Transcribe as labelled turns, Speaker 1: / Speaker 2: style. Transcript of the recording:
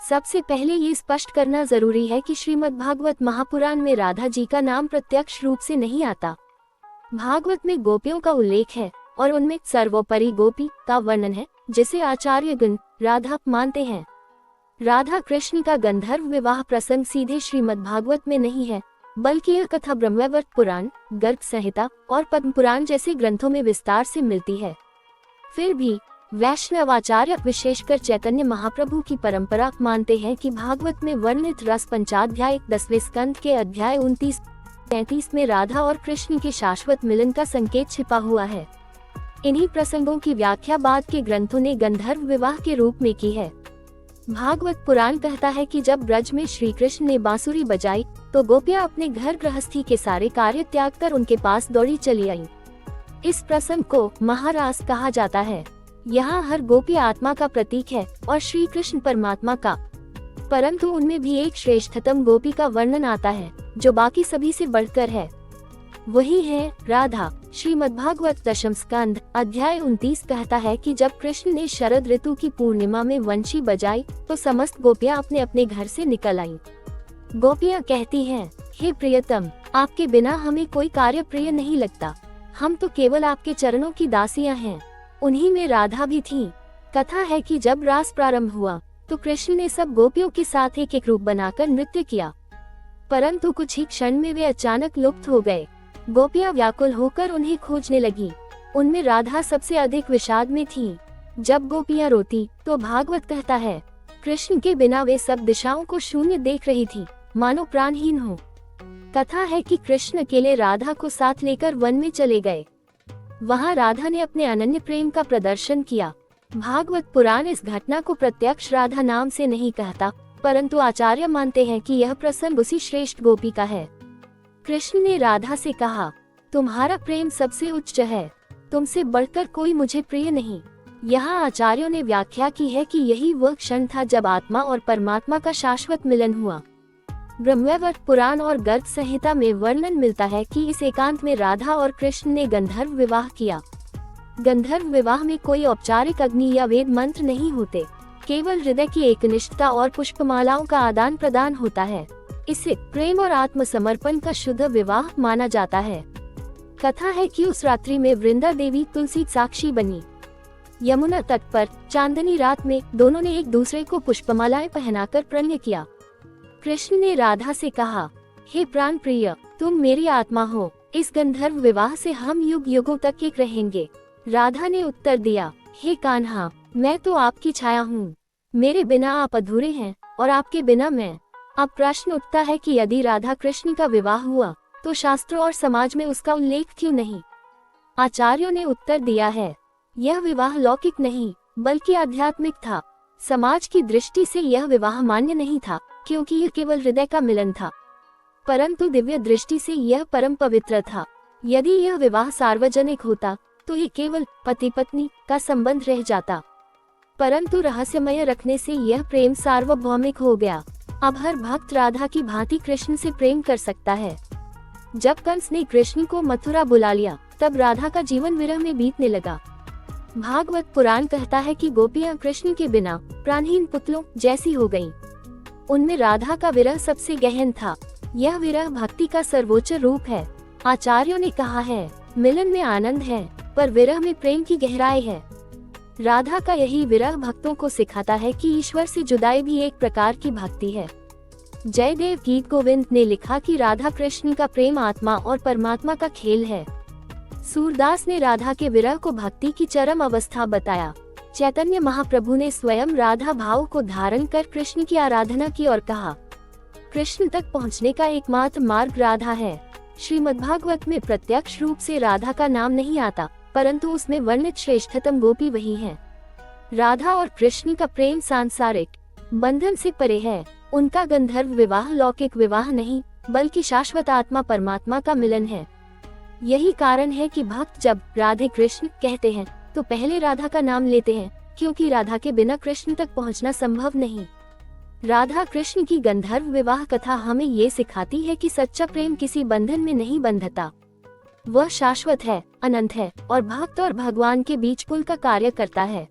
Speaker 1: सबसे पहले ये स्पष्ट करना जरूरी है कि श्रीमद् भागवत महापुराण में राधा जी का नाम प्रत्यक्ष रूप से नहीं आता। भागवत में गोपियों का उल्लेख है और उनमें सर्वोपरि गोपी का वर्णन है, जिसे आचार्यगण राधा मानते हैं। राधा कृष्ण का गंधर्व विवाह प्रसंग सीधे श्रीमद् भागवत में नहीं है, बल्कि यह कथा ब्रह्मवैवर्त पुराण, गर्ग संहिता और पद्म पुराण जैसे ग्रंथों में विस्तार से मिलती है। फिर भी वैष्णवाचार्य विशेषकर चैतन्य महाप्रभु की परंपरा मानते हैं कि भागवत में वर्णित रस पंचाध्याय 10वें स्कंद के अध्याय 29-33 में राधा और कृष्ण के शाश्वत मिलन का संकेत छिपा हुआ है। इन्हीं प्रसंगों की व्याख्या बाद के ग्रंथों ने गंधर्व विवाह के रूप में की है। भागवत पुराण कहता है कि जब ब्रज में श्री कृष्ण ने बांसुरी बजाई तो गोपियां अपने घर गृहस्थी के सारे कार्य त्याग कर उनके पास दौड़ी चली आईं। इस प्रसंग को महारास कहा जाता है। यहाँ हर गोपी आत्मा का प्रतीक है और श्री कृष्ण परमात्मा का, परंतु उनमें भी एक श्रेष्ठतम गोपी का वर्णन आता है जो बाकी सभी से बढ़कर है। वही है राधा। श्रीमद्भागवत दशम स्कंद अध्याय 29 कहता है कि जब कृष्ण ने शरद ऋतु की पूर्णिमा में वंशी बजाई तो समस्त गोपियां अपने अपने घर से निकल आईं। गोपियां कहती हैं, हे प्रियतम, आपके बिना हमें कोई कार्य प्रिय नहीं लगता, हम तो केवल आपके चरणों की दासियां हैं। उन्हीं में राधा भी थी। कथा है कि जब रास प्रारंभ हुआ तो कृष्ण ने सब गोपियों के साथ एक एक रूप बनाकर नृत्य किया, परंतु कुछ ही क्षण में वे अचानक लुप्त हो गए। गोपियां व्याकुल होकर उन्हें खोजने लगी। उनमें राधा सबसे अधिक विषाद में थी। जब गोपियां रोती तो भागवत कहता है, कृष्ण के बिना वे सब दिशाओं को शून्य देख रही थी, मानो प्राणहीन हो। कथा है कि कृष्ण अकेले राधा को साथ लेकर वन में चले गए। वहां राधा ने अपने अनन्य प्रेम का प्रदर्शन किया। भागवत पुराण इस घटना को प्रत्यक्ष राधा नाम से नहीं कहता, परंतु आचार्य मानते हैं कि यह प्रसंग उसी श्रेष्ठ गोपी का है। कृष्ण ने राधा से कहा, तुम्हारा प्रेम सबसे उच्च है, तुमसे बढ़कर कोई मुझे प्रिय नहीं। यहाँ आचार्यों ने व्याख्या की है कि यही वह क्षण था जब आत्मा और परमात्मा का शाश्वत मिलन हुआ। ब्रह्मवैवर्त पुराण और गर्ग संहिता में वर्णन मिलता है कि इस एकांत में राधा और कृष्ण ने गंधर्व विवाह किया। गंधर्व विवाह में कोई औपचारिक अग्नि या वेद मंत्र नहीं होते, केवल हृदय की एकनिष्ठता और पुष्पमालाओं का आदान प्रदान होता है। इसे प्रेम और आत्मसमर्पण का शुद्ध विवाह माना जाता है। कथा है कि उस रात्रि में वृंदा देवी तुलसी साक्षी बनी। यमुना तट पर चांदनी रात में दोनों ने एक दूसरे को पुष्पमालाएं पहनाकर प्रणय किया। कृष्ण ने राधा से कहा, हे प्राण प्रिय, तुम मेरी आत्मा हो, इस गंधर्व विवाह से हम युग युगों तक एक रहेंगे। राधा ने उत्तर दिया, हे कान्हा, मैं तो आपकी छाया हूँ, मेरे बिना आप अधूरे हैं और आपके बिना मैं। अब प्रश्न उठता है कि यदि राधा कृष्ण का विवाह हुआ तो शास्त्रों और समाज में उसका उल्लेख क्यों नहीं? आचार्यों ने उत्तर दिया है, यह विवाह लौकिक नहीं बल्कि आध्यात्मिक था। समाज की दृष्टि से यह विवाह मान्य नहीं था क्योंकि यह केवल हृदय का मिलन था, परंतु दिव्य दृष्टि से यह परम पवित्र था। यदि यह विवाह सार्वजनिक होता तो ये केवल पति पत्नी का संबंध रह जाता, परंतु रहस्यमय रखने से यह प्रेम सार्वभौमिक हो गया। अब हर भक्त राधा की भांति कृष्ण से प्रेम कर सकता है। जब कंस ने कृष्ण को मथुरा बुला लिया तब राधा का जीवन विरह में बीतने लगा। भागवत पुराण कहता है कि गोपियां कृष्ण के बिना प्राणहीन पुतलों जैसी हो गईं। उनमें राधा का विरह सबसे गहन था। यह विरह भक्ति का सर्वोच्च रूप है। आचार्यों ने कहा है, मिलन में आनंद है पर विरह में प्रेम की गहराई है। राधा का यही विरह भक्तों को सिखाता है कि ईश्वर से जुदाई भी एक प्रकार की भक्ति है। जयदेव गीत गोविंद ने लिखा कि राधा कृष्ण का प्रेम आत्मा और परमात्मा का खेल है। सूरदास ने राधा के विरह को भक्ति की चरम अवस्था बताया। चैतन्य महाप्रभु ने स्वयं राधा भाव को धारण कर कृष्ण की आराधना की और कहा, कृष्ण तक पहुँचने का एकमात्र मार्ग राधा है। श्रीमद्भागवत में प्रत्यक्ष रूप से राधा का नाम नहीं आता, परंतु उसमें वर्णित श्रेष्ठतम गोपी वही है। राधा और कृष्ण का प्रेम सांसारिक बंधन से परे है। उनका गंधर्व विवाह लौकिक विवाह नहीं बल्कि शाश्वत आत्मा परमात्मा का मिलन है। यही कारण है कि भक्त जब राधे कृष्ण कहते हैं तो पहले राधा का नाम लेते हैं, क्योंकि राधा के बिना कृष्ण तक पहुंचना संभव नहीं। राधा कृष्ण की गंधर्व विवाह कथा हमें ये सिखाती है कि सच्चा प्रेम किसी बंधन में नहीं बंधता, वह शाश्वत है, अनंत है और भक्त और भगवान के बीच पुल का कार्य करता है।